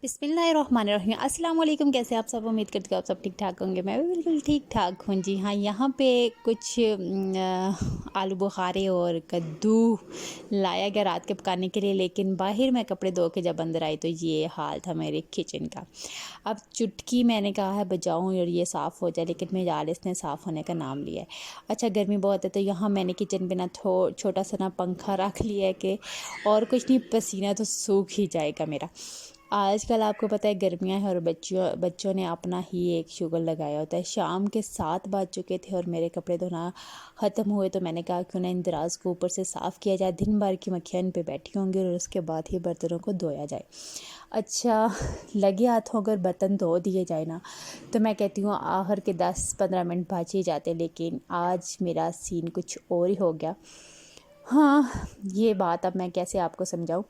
बिस्मिल्लाहिर्रहमानिर्रहीम। अस्सलाम वालेकुम। कैसे आप सब? उम्मीद करती हूँ आप सब ठीक ठाक होंगे। मैं भी बिल्कुल ठीक ठाक हूँ जी। हाँ, यहाँ पे कुछ आलू बुखारे और कद्दू लाया गया रात के पकाने के लिए, लेकिन बाहर मैं कपड़े धो के जब अंदर आई तो ये हाल था मेरे किचन का। अब चुटकी मैंने कहा है बजाऊँ और ये साफ़ हो जाए, लेकिन मेरे आलिस ने साफ़ होने का नाम लिया है। अच्छा, गर्मी बहुत है तो यहाँ मैंने किचन पे ना छोटा सा ना पंखा रख लिया है कि और कुछ नहीं, पसीना तो सूख ही जाएगा मेरा। आजकल आपको पता है गर्मियाँ हैं और बच्चों ने अपना ही एक शुगल लगाया होता है। शाम के 7 बज चुके थे और मेरे कपड़े धोना ख़त्म हुए तो मैंने कहा क्यों ना इन दराज को ऊपर से साफ़ किया जाए। दिन भर की मक्खियाँ इन पे बैठी होंगी और उसके बाद ही बर्तनों को धोया जाए। अच्छा, लगे हाथों अगर बर्तन धो दिए जाए ना तो मैं कहती हूँ आखिर के 10-15 मिनट बच ही जाते, लेकिन आज मेरा सीन कुछ और ही हो गया। हाँ, ये बात अब मैं कैसे आपको समझाऊँ।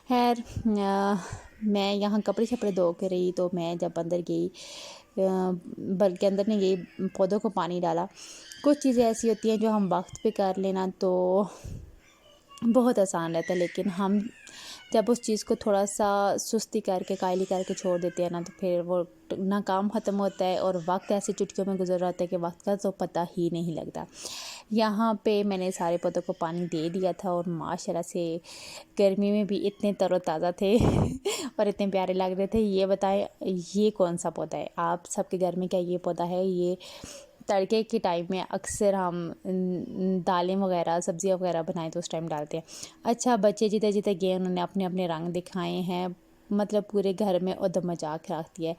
खैर, मैं यहाँ कपड़े-शपड़े धो के रही तो मैं जब अंदर गई, बल्कि अंदर नहीं गई, पौधों को पानी डाला। कुछ चीज़ें ऐसी होती हैं जो हम वक्त पे कर लेना तो बहुत आसान रहता है, लेकिन हम जब उस चीज़ को थोड़ा सा सुस्ती करके कायली करके छोड़ देते हैं ना तो फिर वो ना काम ख़त्म होता है और वक्त ऐसे चुटकियों में गुजर जाता है कि वक्त का तो पता ही नहीं लगता। यहाँ पे मैंने सारे पौधों को पानी दे दिया था और माशाल्लाह से गर्मी में भी इतने तरोताज़ा थे और इतने प्यारे लग रहे थे। ये बताएं, ये कौन सा पौधा है? आप सबके घर में क्या ये पौधा है? ये तड़के के टाइम में अक्सर हम दालें वगैरह सब्जियां वगैरह बनाएं तो उस टाइम डालते हैं। अच्छा, बच्चे जिधर जिधर गए उन्होंने अपने अपने रंग दिखाए हैं, मतलब पूरे घर में उधम मचा के रख दिया है।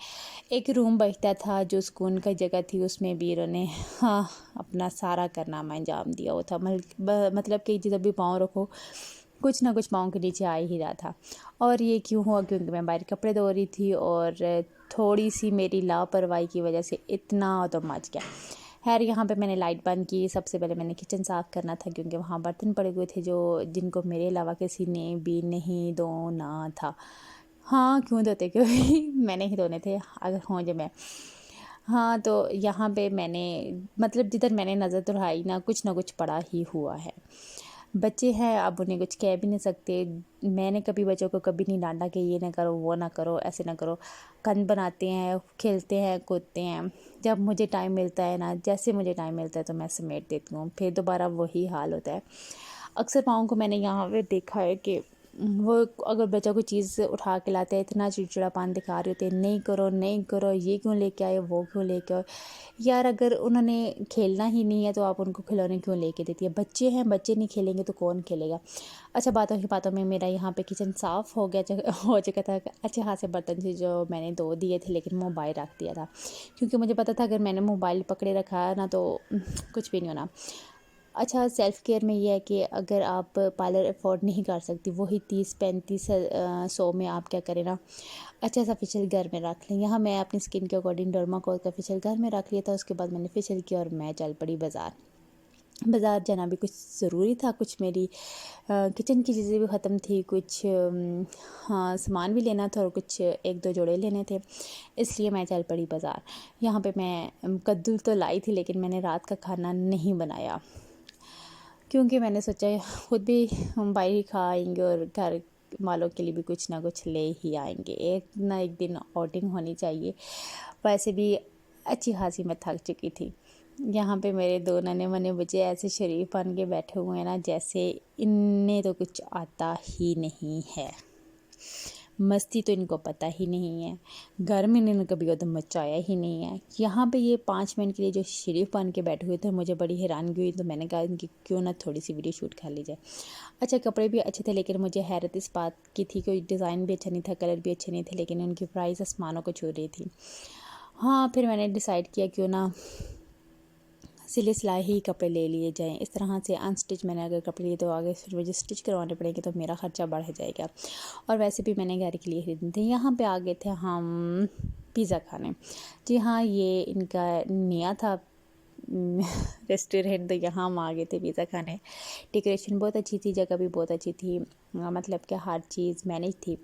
एक रूम बचता था जो सुकून का जगह थी, उसमें भी इन्होंने हाँ अपना सारा कारनामा अंजाम दिया हुआ था। मतलब कि जब भी पाँव रखो कुछ ना कुछ पाँव के नीचे आ ही रहा था। और ये क्यों हुआ? क्योंकि मैं बाहर कपड़े धो रही थी और थोड़ी सी मेरी लापरवाही की वजह से इतना तो मच गया। खैर, यहाँ पे मैंने लाइट बंद की। सबसे पहले मैंने किचन साफ़ करना था क्योंकि वहाँ बर्तन पड़े हुए थे जो जिनको मेरे अलावा किसी ने भी नहीं धोना था। हाँ, क्यों धोते? क्योंकि मैंने ही धोने थे अगर हों जो मैं। हाँ, तो यहाँ पे मैंने मतलब जिधर मैंने नज़र दौड़ाई ना कुछ पड़ा ही हुआ है। बच्चे हैं, अब उन्हें कुछ कह भी नहीं सकते। मैंने कभी बच्चों को कभी नहीं डांटा कि ये ना करो, वो ना करो, ऐसे ना करो। गंद बनाते हैं, खेलते हैं, कूदते हैं। जब मुझे टाइम मिलता है ना, जैसे मुझे टाइम मिलता है तो मैं समेट देती हूँ, फिर दोबारा वही हाल होता है। अक्सर पाँव को मैंने यहाँ पे देखा है कि वो अगर बच्चा कोई चीज़ उठा के लाता है इतना चिड़चिड़ापन दिखा रहे होते हैं, नहीं करो नहीं करो, ये क्यों लेके आए, वो क्यों लेके आए। यार, अगर उन्होंने खेलना ही नहीं है तो आप उनको खिलौने क्यों लेके देती है? बच्चे हैं, बच्चे नहीं खेलेंगे तो कौन खेलेगा? अच्छा, बातों ही बातों में मेरा यहाँ पे किचन साफ़ हो गया हो चुका था। अच्छे खासे बर्तन थे जो मैंने धो दिए थे, लेकिन मोबाइल रख दिया था क्योंकि मुझे पता था अगर मैंने मोबाइल पकड़े रखा ना तो कुछ भी नहीं होना। अच्छा, सेल्फ़ केयर में ये है कि अगर आप पार्लर अफोर्ड नहीं कर सकती, वही 30-35 100 में आप क्या करें ना, अच्छा सा फेशियल घर में रख लें। यहाँ मैं अपनी स्किन के अकॉर्डिंग डर्माकोल का फेशियल घर में रख लिया था। उसके बाद मैंने फेशियल किया और मैं चल पड़ी बाज़ार जाना भी कुछ ज़रूरी था। कुछ मेरी किचन की चीज़ें भी ख़त्म थी, कुछ हाँ सामान भी लेना था और कुछ 1-2 जोड़े लेने थे, इसलिए मैं चल पड़ी बाज़ार। यहाँ पे मैं कद्दू तो लाई थी, लेकिन मैंने रात का खाना नहीं बनाया क्योंकि मैंने सोचा खुद भी हम बाहर ही खा आएंगे और घर वालों के लिए भी कुछ ना कुछ ले ही आएंगे। एक ना एक दिन आउटिंग होनी चाहिए। वैसे भी अच्छी खासी मैं थक चुकी थी। यहाँ पे मेरे 2 नन्हे-मुन्ने बच्चे ऐसे शरीफ बन के बैठे हुए हैं ना, जैसे इन्हें तो कुछ आता ही नहीं है। मस्ती तो इनको पता ही नहीं है। घर में इन्होंने कभी उधम मचाया ही नहीं है। यहाँ पे ये 5 मिनट के लिए जो शरीफ बन के बैठे हुए थे, मुझे बड़ी हैरानगी हुई तो मैंने कहा इनकी क्यों ना थोड़ी सी वीडियो शूट कर ली जाए। अच्छा, कपड़े भी अच्छे थे, लेकिन मुझे हैरत इस बात की थी कि डिज़ाइन भी अच्छा नहीं था, कलर भी अच्छे नहीं थे, लेकिन उनकी प्राइस आसमानों को छू रही थी। हाँ, फिर मैंने डिसाइड किया क्यों ना सिले सिलाए ही कपड़े ले लिए जाएँ। इस तरह से अनस्टिच मैंने अगर कपड़े लिए तो आगे फिर मुझे स्टिच करवाने पड़ेंगे तो मेरा ख़र्चा बढ़ जाएगा। और वैसे भी मैंने घर के लिए खरीदने थे। यहाँ पे आ गए थे हम पिज़्ज़ा खाने। जी हाँ, ये इनका नया था रेस्टोरेंट, तो यहाँ हम आ गए थे पिज़्ज़ा खाने। डेकोरेशन बहुत अच्छी थी, जगह भी बहुत अच्छी थी, मतलब कि हर चीज़ मैनेज थी।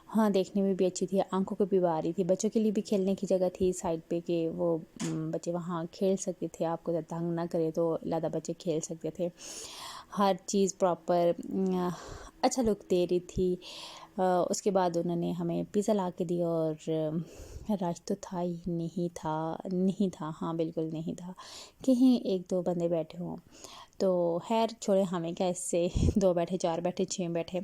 हाँ, देखने में भी अच्छी थी, आंखों को भी बारी थी। बच्चों के लिए भी खेलने की जगह थी साइड पे कि वो बच्चे वहाँ खेल सकते थे, आपको तंग ना करे तो ज़्यादा बच्चे खेल सकते थे। हर चीज़ प्रॉपर अच्छा लुक दे रही थी। اس کے بعد انہوں نے ہمیں پیزا لا کے دیا اور رش تو تھا ہی نہیں تھا ہاں بالکل نہیں تھا، کہیں ایک دو بندے بیٹھے ہوں تو خیر چھوڑے، ہمیں کیا اس سے 2 بیٹھے 4 بیٹھے 6 بیٹھے۔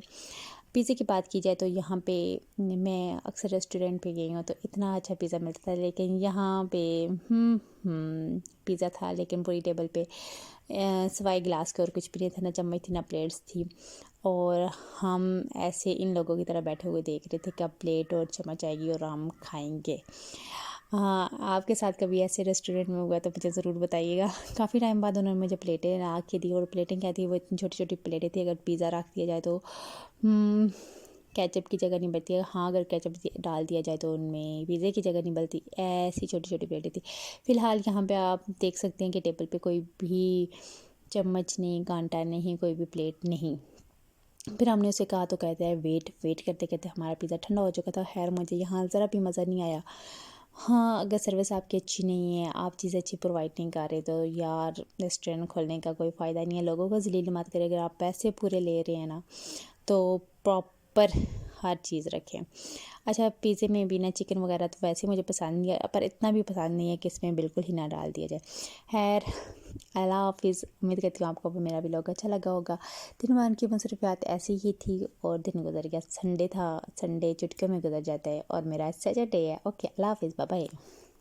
پیزے کی بات کی جائے تو یہاں پہ میں اکثر ریسٹورنٹ پہ گئی ہوں تو اتنا اچھا پیزا ملتا تھا، لیکن یہاں پہ پیزا تھا لیکن پوری ٹیبل پہ سوائے گلاس کے اور کچھ بھی نہیں تھا، نہ چمچ تھی نہ پلیٹس تھی، اور ہم ایسے ان لوگوں کی طرح بیٹھے ہوئے دیکھ رہے تھے کہ اب پلیٹ اور چمچ آئے گی اور ہم کھائیں گے۔ ہاں آپ کے ساتھ کبھی ایسے ریسٹورنٹ میں ہوا تو مجھے ضرور بتائیے گا۔ کافی ٹائم بعد انہوں نے مجھے پلیٹیں لا کے دی، اور پلیٹیں کیا تھی، وہ اتنی چھوٹی چھوٹی پلیٹیں تھی، اگر پیزا رکھ دیا جائے تو کیچپ کی جگہ نہیں بلتی ہے، ہاں اگر کیچپ ڈال دیا جائے تو ان میں پیزے کی جگہ نہیں بلتی، ایسی چھوٹی چھوٹی پلیٹیں تھی۔ فی الحال یہاں پہ آپ دیکھ سکتے ہیں کہ ٹیبل پہ کوئی بھی چمچ نہیں، کانٹا نہیں، کوئی بھی پلیٹ نہیں۔ پھر ہم نے اسے کہا تو کہتا ہے ویٹ کرتے کرتے ہمارا پیزا ٹھنڈا ہو چکا تھا۔ خیر مجھے یہاں ذرا بھی مزہ نہیں آیا۔ ہاں اگر سروس آپ کی اچھی نہیں ہے، آپ چیزیں اچھی پرووائڈ نہیں کر رہے تو یار ریسٹورینٹ کھولنے کا کوئی فائدہ نہیں ہے، لوگوں کو ذلیل مت کرے، اگر آپ پیسے پورے لے رہے ہیں نا تو پراپر ہر چیز رکھیں۔ اچھا پیزے میں بھی نا چکن وغیرہ تو ویسے مجھے پسند نہیں ہے، پر اتنا بھی پسند نہیں ہے کہ اس میں بالکل ہی نہ ڈال دیا جائے۔ خیر اللہ حافظ، امید کرتی ہوں آپ کو میرا ولاگ اچھا لگا ہوگا۔ دن بھر کی مصروفیات ایسی ہی تھی اور دن گزر گیا، سنڈے تھا، سنڈے چٹکیوں میں گزر جاتا ہے اور میرا سیٹرڈے ہے۔ اوکے اللہ حافظ، بائے بائے۔